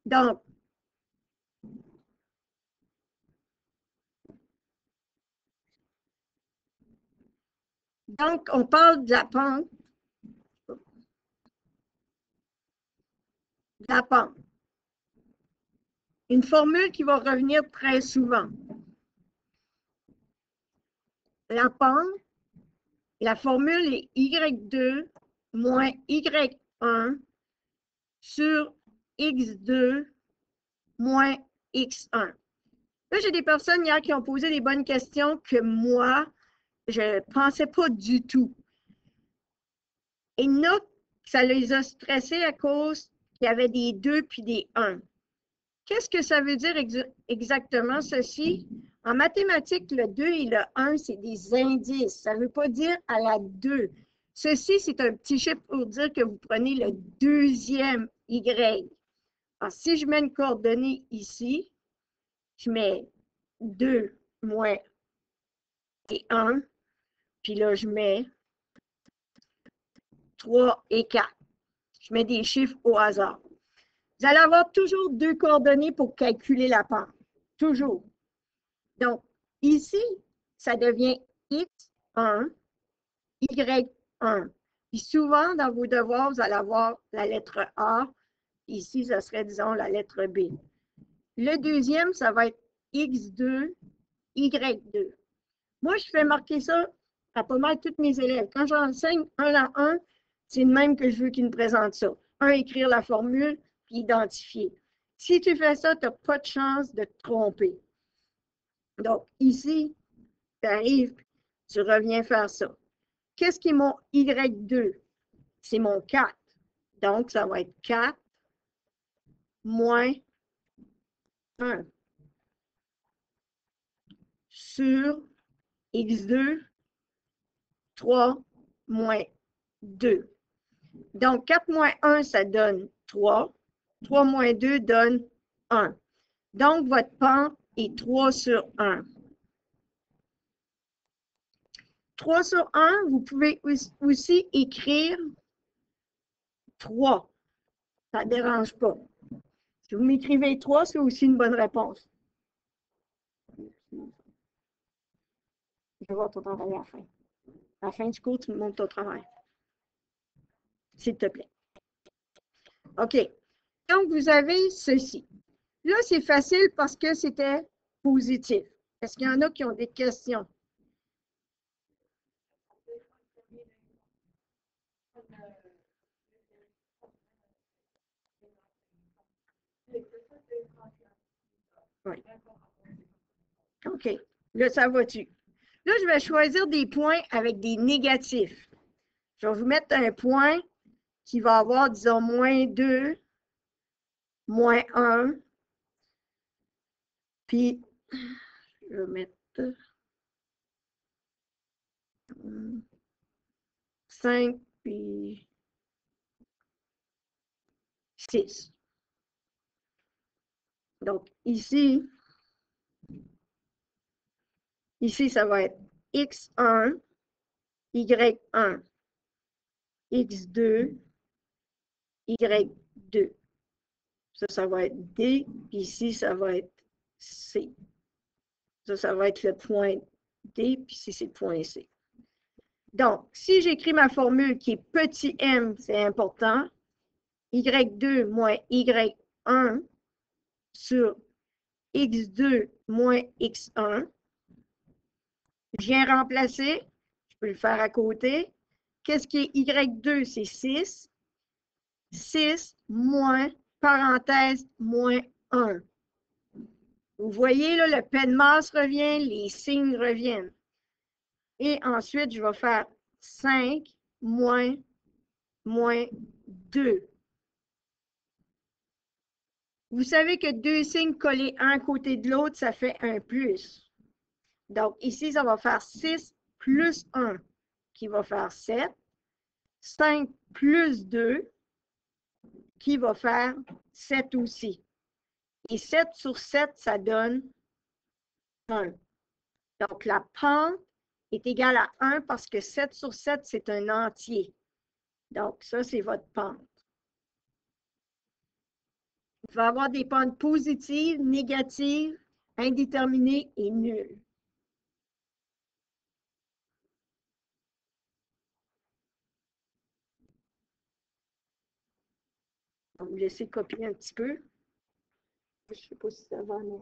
Donc, on parle de la pente. La pente. Une formule qui va revenir très souvent. La pente, la formule est Y2 moins Y1 sur X2 moins X1. Là, j'ai des personnes hier qui ont posé des bonnes questions que moi, je ne pensais pas du tout. Et là, ça les a stressés à cause qu'il y avait des 2 puis des 1. Qu'est-ce que ça veut dire exactement ceci? En mathématiques, le 2 et le 1, c'est des indices. Ça ne veut pas dire à la 2. Ceci, c'est un petit chiffre pour dire que vous prenez le deuxième Y. Alors, si je mets une coordonnée ici, je mets 2 moins et 1, puis là, je mets 3 et 4. Je mets des chiffres au hasard. Vous allez avoir toujours 2 coordonnées pour calculer la pente. Toujours. Donc, ici, ça devient X1, Y1. Puis souvent, dans vos devoirs, vous allez avoir la lettre A. Ici, ça serait, disons, la lettre B. Le deuxième, ça va être X2, Y2. Moi, je fais marquer ça à pas mal tous mes élèves. Quand j'enseigne 1 à 1, c'est le même que je veux qu'ils me présentent ça. Écrire la formule, puis identifier. Si tu fais ça, tu n'as pas de chance de te tromper. Donc, ici, tu arrives, tu reviens faire ça. Qu'est-ce qui est mon Y2? C'est mon 4. Donc, ça va être 4 moins 1 sur X2, 3 moins 2. Donc, 4 moins 1, ça donne 3. 3 moins 2 donne 1. Donc, votre pente est 3 sur 1. 3 sur 1, vous pouvez aussi écrire 3. Ça ne dérange pas. Si vous m'écrivez 3, c'est aussi une bonne réponse. Je vais voir ton travail à la fin. À la fin du cours, tu me montres ton travail. S'il te plaît. OK. Donc, vous avez ceci. Là, c'est facile parce que c'était positif. Est-ce qu'il y en a qui ont des questions? Oui. OK. Là, ça va-tu? Là, je vais choisir des points avec des négatifs. Je vais vous mettre un point qui va avoir, disons, moins 2, moins 1. Puis, je vais mettre 5, puis 6. Donc, ici, ça va être X1, Y1, X2, Y2. Ça va être D, puis ici, ça va être C. Ça va être le point D, puis ici, c'est le point C. Donc, si j'écris ma formule qui est petit m, c'est important, Y2 moins Y1 sur X2 moins X1, je viens remplacer, je peux le faire à côté. Qu'est-ce qui est Y2? C'est 6. 6 moins, parenthèse, moins 1. Vous voyez, là, le P de masse revient, les signes reviennent. Et ensuite, je vais faire 5 moins 2. Vous savez que 2 signes collés un à côté de l'autre, ça fait un plus. Donc, ici, ça va faire 6 plus 1, qui va faire 7. 5 plus 2, qui va faire 7 aussi. Et 7 sur 7, ça donne 1. Donc, la pente est égale à 1 parce que 7 sur 7, c'est un entier. Donc, ça, c'est votre pente. il va y avoir des pentes positives, négatives, indéterminées et nulles. On va vous laisser copier un petit peu. Je ne sais pas si ça va, mais...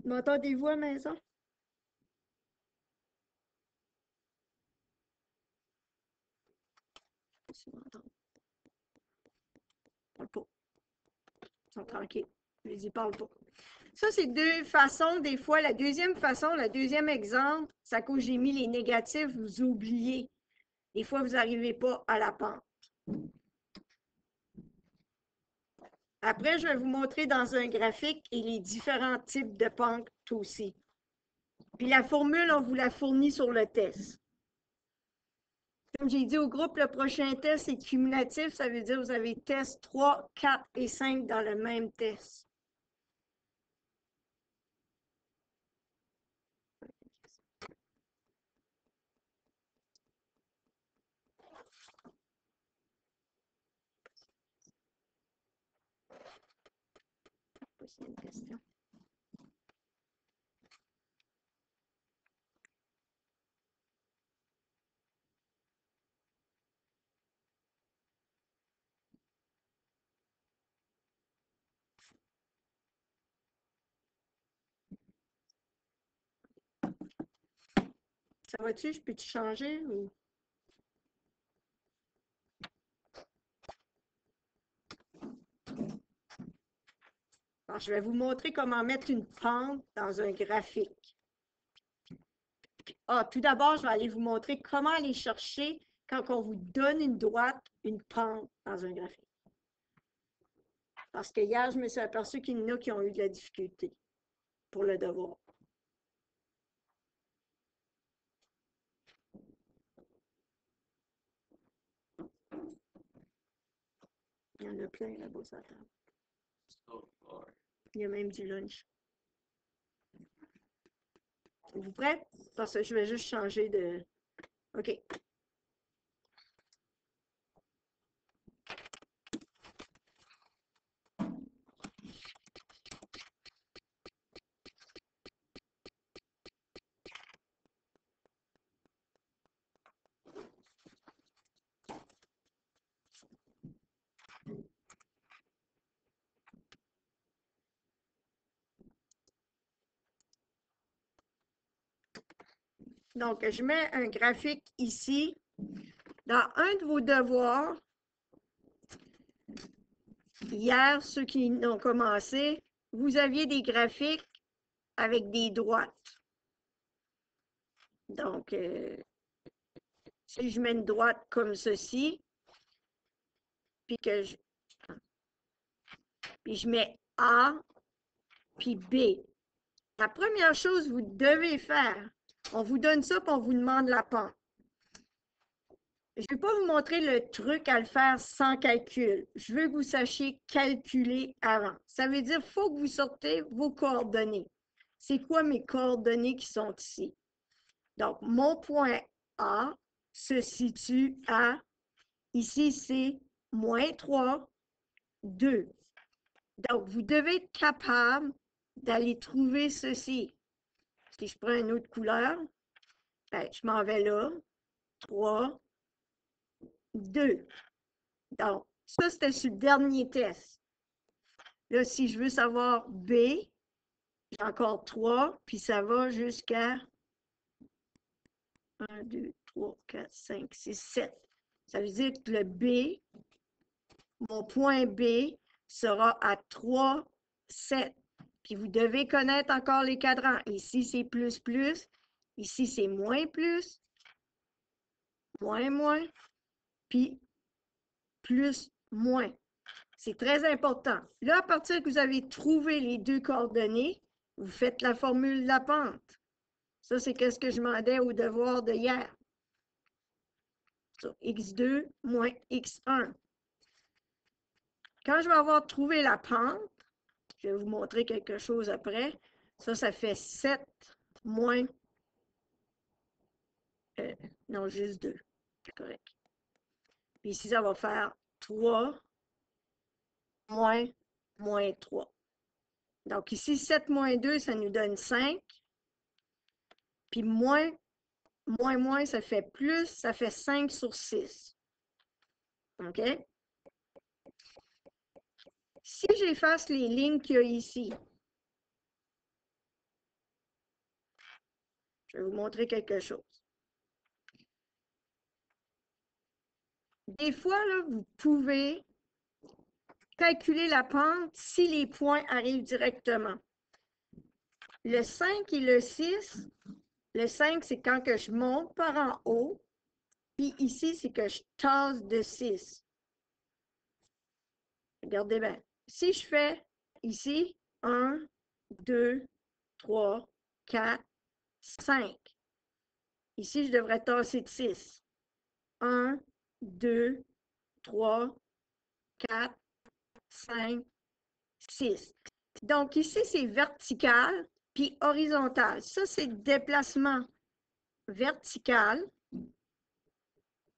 M'entendez-vous à la maison? Si on m'entend. Parle pas. Ils sont tranquilles. Je les y parle pas. Ça, c'est deux façons. Des fois, la deuxième façon, le deuxième exemple, c'est à cause que j'ai mis les négatifs, vous oubliez. Des fois, vous n'arrivez pas à la pente. Après, je vais vous montrer dans un graphique et les différents types de pentes aussi. Puis la formule, on vous la fournit sur le test. Comme j'ai dit au groupe, le prochain test est cumulatif. Ça veut dire que vous avez test 3, 4 et 5 dans le même test. C'est une question. Ça va-tu? Je peux-tu changer? Ou... Alors, je vais vous montrer comment mettre une pente dans un graphique. Ah, tout d'abord, je vais aller vous montrer comment aller chercher, quand on vous donne une droite, une pente dans un graphique. Parce que hier, je me suis aperçu qu'il y en a qui ont eu de la difficulté pour le devoir. Il y en a plein là-bas sur la table. Il y a même du lunch. Êtes-vous prêts? Parce que je vais juste changer de... OK. Donc, je mets un graphique ici. Dans un de vos devoirs, hier, ceux qui ont commencé, vous aviez des graphiques avec des droites. Donc, si je mets une droite comme ceci, puis que je mets A, puis B. La première chose que vous devez faire, on vous donne ça, puis on vous demande la pente. Je ne vais pas vous montrer le truc à le faire sans calcul. Je veux que vous sachiez calculer avant. Ça veut dire qu'il faut que vous sortez vos coordonnées. C'est quoi mes coordonnées qui sont ici? Donc, mon point A se situe à, ici c'est moins 3, 2. Donc, vous devez être capable d'aller trouver ceci. Si je prends une autre couleur, ben, je m'en vais là, 3, 2. Donc, ça, c'était sur le dernier test. Là, si je veux savoir B, j'ai encore 3, puis ça va jusqu'à 1, 2, 3, 4, 5, 6, 7. Ça veut dire que le B, mon point B, sera à 3, 7. Puis vous devez connaître encore les cadrans. Ici, c'est plus, plus. Ici, c'est moins, plus. Moins, moins. Puis plus, moins. C'est très important. Là, à partir que vous avez trouvé les deux coordonnées, vous faites la formule de la pente. Ça, c'est ce que je demandais au devoir de hier. So, x2 moins x1. Quand je vais avoir trouvé la pente, je vais vous montrer quelque chose après. Ça fait 7 moins... non, juste 2. C'est correct. Puis ici, ça va faire 3 moins 3. Donc ici, 7 moins 2, ça nous donne 5. Puis moins, ça fait plus, ça fait 5 sur 6. OK? Si j'efface les lignes qu'il y a ici, je vais vous montrer quelque chose. Des fois, là, vous pouvez calculer la pente si les points arrivent directement. Le 5 et le 6, le 5, c'est quand que je monte par en haut, puis ici, c'est que je tasse de 6. Regardez bien. Si je fais ici 1, 2, 3, 4, 5. Ici, je devrais tasser de 6. 1, 2, 3, 4, 5, 6. Donc ici, c'est vertical puis horizontal. Ça, c'est le déplacement vertical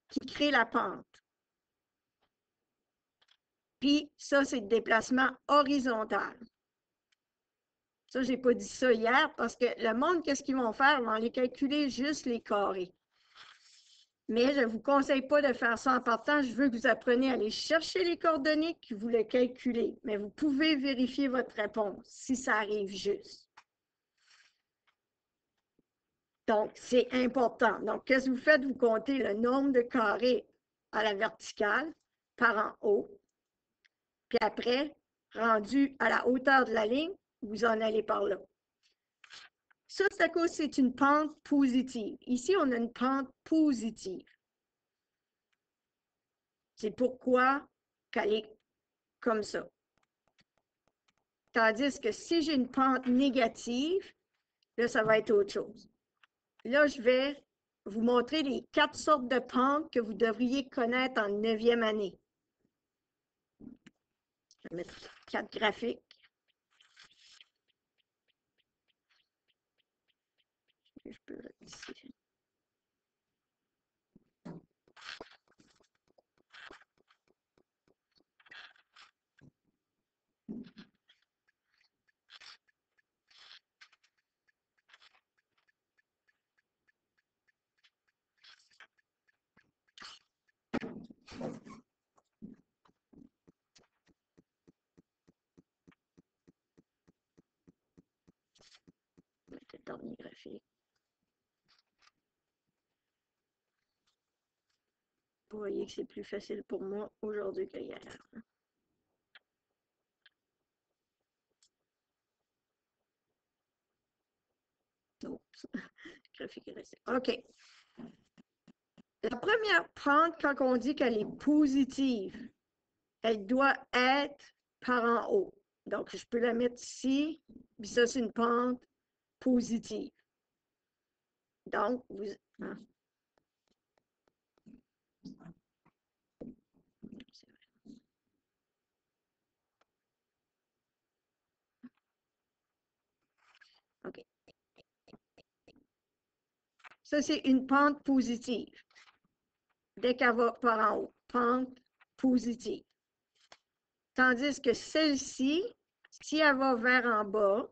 qui crée la pente. Puis ça, c'est le déplacement horizontal. Ça, je n'ai pas dit ça hier parce que le monde, qu'est-ce qu'ils vont faire? Ils vont aller calculer juste les carrés. Mais je ne vous conseille pas de faire ça en partant. Je veux que vous appreniez à aller chercher les coordonnées, que vous les calculez. Mais vous pouvez vérifier votre réponse si ça arrive juste. Donc, c'est important. Donc, qu'est-ce que vous faites? Vous comptez le nombre de carrés à la verticale par en haut. Puis après, rendu à la hauteur de la ligne, vous en allez par là. Ça, c'est à cause c'est une pente positive. Ici, on a une pente positive. C'est pourquoi qu'elle est comme ça. Tandis que si j'ai une pente négative, là, ça va être autre chose. Là, je vais vous montrer les 4 sortes de pentes que vous devriez connaître en 9e année. Je vais mettre 4 graphiques. Je peux ici. Le dernier graphique. Vous voyez que c'est plus facile pour moi aujourd'hui qu'hier. Oups. Graphique est resté. OK. La première pente, quand on dit qu'elle est positive, elle doit être par en haut. Donc, je peux la mettre ici, puis ça, c'est une pente positive. Donc, vous... Hein? OK. Ça, c'est une pente positive. Dès qu'elle va par en haut, pente positive. Tandis que celle-ci, si elle va vers en bas,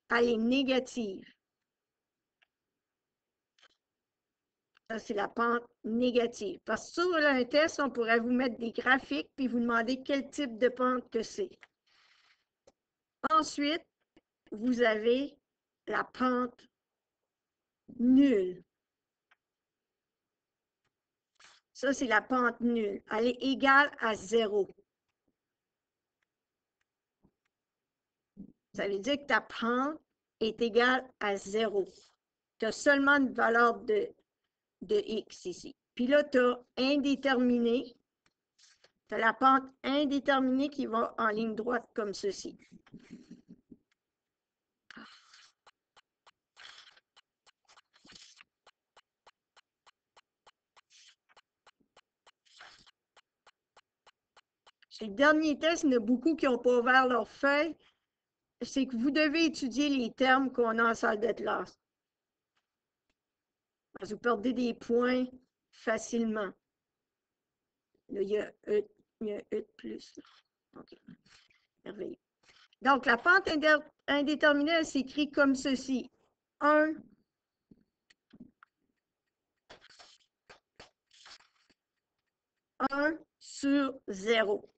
elle est négative. Ça, c'est la pente négative. Parce que sur un test, on pourrait vous mettre des graphiques puis vous demander quel type de pente que c'est. Ensuite, vous avez la pente nulle. Ça, c'est la pente nulle. Elle est égale à 0. Ça veut dire que ta pente est égale à 0. Tu as seulement une valeur de x ici. Puis là, tu as indéterminé. Tu as la pente indéterminée qui va en ligne droite comme ceci. Chez le dernier test, il y en a beaucoup qui n'ont pas ouvert leur feuille. C'est que vous devez étudier les termes qu'on a en salle de classe. Parce que vous perdez des points facilement. Là, il y a E de plus. OK. Merveilleux. Donc, la pente indéterminée, elle s'écrit comme ceci. 1 sur 0.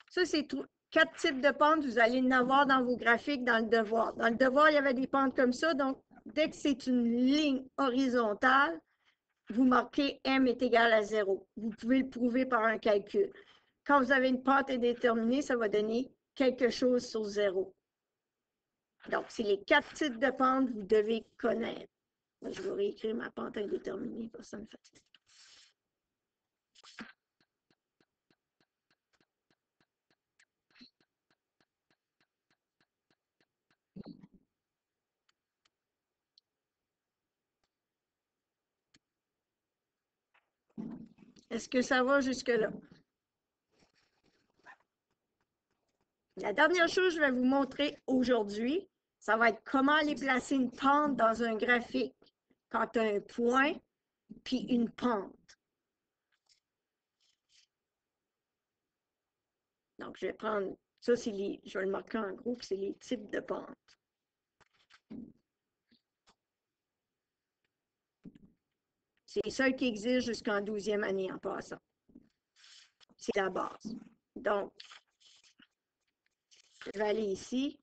Ça, c'est 4 types de pentes. Vous allez en avoir dans vos graphiques dans le devoir. Dans le devoir, il y avait des pentes comme ça. Donc, dès que c'est une ligne horizontale, vous marquez M est égal à 0. Vous pouvez le prouver par un calcul. Quand vous avez une pente indéterminée, ça va donner quelque chose sur 0. Donc, c'est les 4 types de pentes que vous devez connaître. Je vais réécrire ma pente indéterminée, parce que ça me fatigue. Est-ce que ça va jusque-là? La dernière chose que je vais vous montrer aujourd'hui, ça va être comment aller placer une pente dans un graphique quand tu as un point puis une pente. Donc, je vais prendre, ça c'est je vais le marquer en gros, c'est les types de pentes. C'est les seuls qui existent jusqu'en 12e année en passant. C'est la base. Donc, je vais aller ici.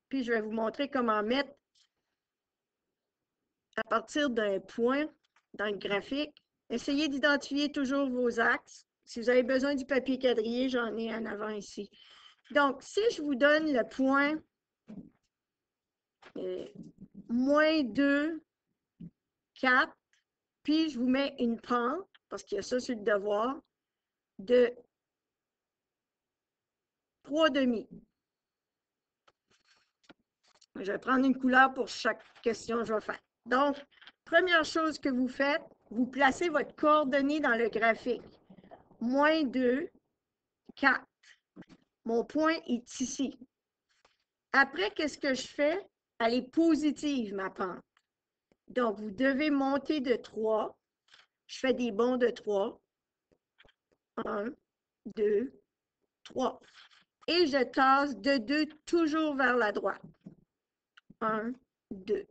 Puis, je vais vous montrer comment mettre à partir d'un point dans le graphique. Essayez d'identifier toujours vos axes. Si vous avez besoin du papier quadrillé, j'en ai en avant ici. Donc, si je vous donne le point moins 2, 4, puis je vous mets une pente, parce qu'il y a ça sur le devoir, de 3,5. Je vais prendre une couleur pour chaque question que je vais faire. Donc, première chose que vous faites, vous placez votre coordonnée dans le graphique. Moins 2, 4. Mon point est ici. Après, qu'est-ce que je fais? Elle est positive, ma pente. Donc, vous devez monter de 3. Je fais des bonds de 3. 1, 2, 3. Et je tasse de 2 toujours vers la droite. 1, 2.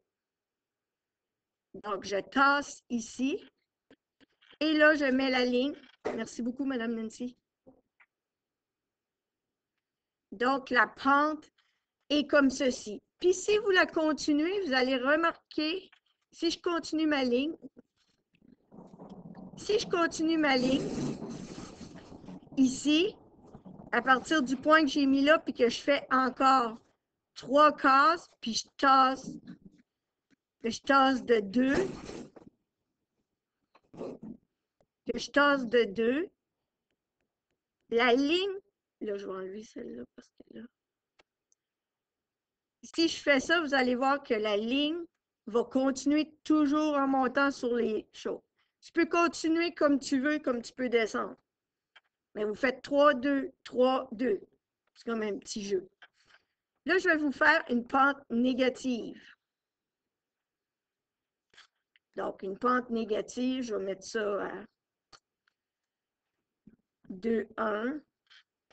Donc, je tasse ici. Et là, je mets la ligne. Merci beaucoup, Madame Nancy. Donc, la pente est comme ceci. Puis, si vous la continuez, vous allez remarquer, si je continue ma ligne, ici, à partir du point que j'ai mis là, puis que je fais encore 3 cases, puis je tasse de 2, la ligne, là, je vais enlever celle-là parce que là, si je fais ça, vous allez voir que la ligne va continuer toujours en montant sur les choses. Tu peux continuer comme tu veux, comme tu peux descendre. Mais vous faites 3, 2, 3, 2. C'est comme un petit jeu. Là, je vais vous faire une pente négative. Donc, une pente négative, je vais mettre ça à 2, 1.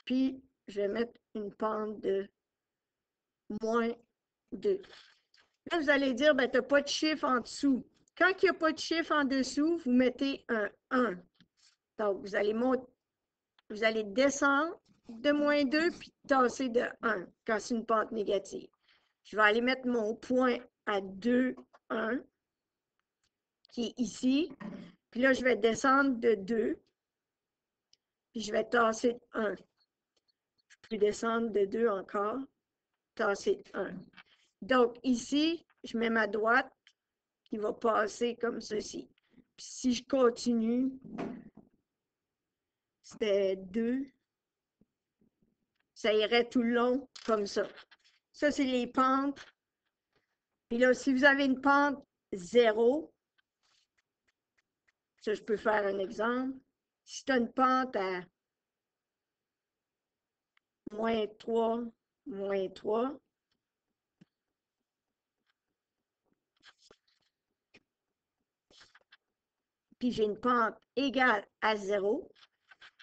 Puis, je vais mettre une pente de moins 2. Là, vous allez dire, ben, tu n'as pas de chiffre en dessous. Quand il n'y a pas de chiffre en dessous, vous mettez un 1. Donc, vous allez descendre de moins 2 puis tasser de 1 quand c'est une pente négative. Je vais aller mettre mon point à 2, 1, qui est ici. Puis là, je vais descendre de 2, puis je vais tasser de 1. Je peux descendre de 2 encore, tasser de 1. Donc, ici, je mets ma droite qui va passer comme ceci. Puis si je continue, c'était 2. Ça irait tout le long comme ça. Ça, c'est les pentes. Puis là, si vous avez une pente 0, ça, je peux faire un exemple. Si tu as une pente à -3, -3, puis j'ai une pente égale à 0,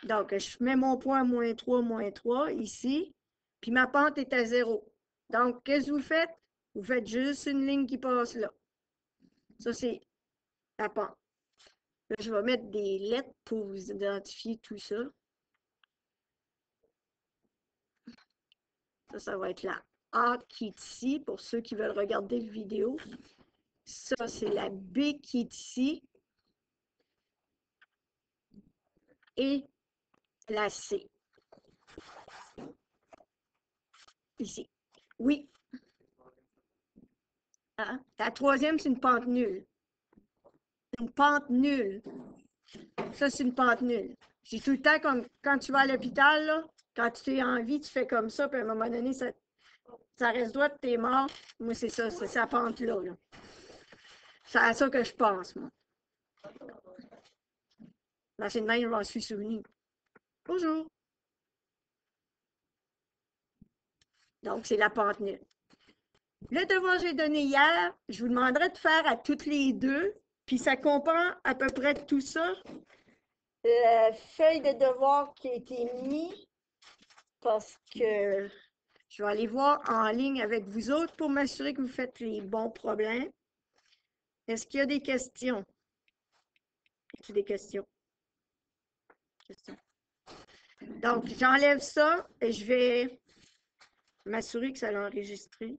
donc je mets mon point -3, -3 ici, puis ma pente est à 0. Donc, qu'est-ce que vous faites? Vous faites juste une ligne qui passe là. Ça, c'est la pente. Là, je vais mettre des lettres pour vous identifier tout ça. Ça va être la A qui est ici, pour ceux qui veulent regarder la vidéo. Ça, c'est la B qui est ici. Et la C. Ici. Oui. Hein? La troisième, c'est une pente nulle. Une pente nulle. Ça, c'est une pente nulle. C'est tout le temps comme quand tu vas à l'hôpital, là, quand tu as envie, tu fais comme ça, puis à un moment donné, ça reste droit, tu es mort. Moi, c'est ça, c'est sa pente-là. Là. C'est à ça que je pense, moi. Là, c'est de même, je m'en suis souvenu. Bonjour. Donc, c'est la pente nulle. Le devoir que j'ai donné hier, je vous demanderai de faire à toutes les deux, puis ça comprend à peu près tout ça. La feuille de devoir qui a été mise, parce que je vais aller voir en ligne avec vous autres pour m'assurer que vous faites les bons problèmes. Est-ce qu'il y a des questions? Y a des questions? Donc, j'enlève ça et je vais m'assurer que ça l'a enregistré.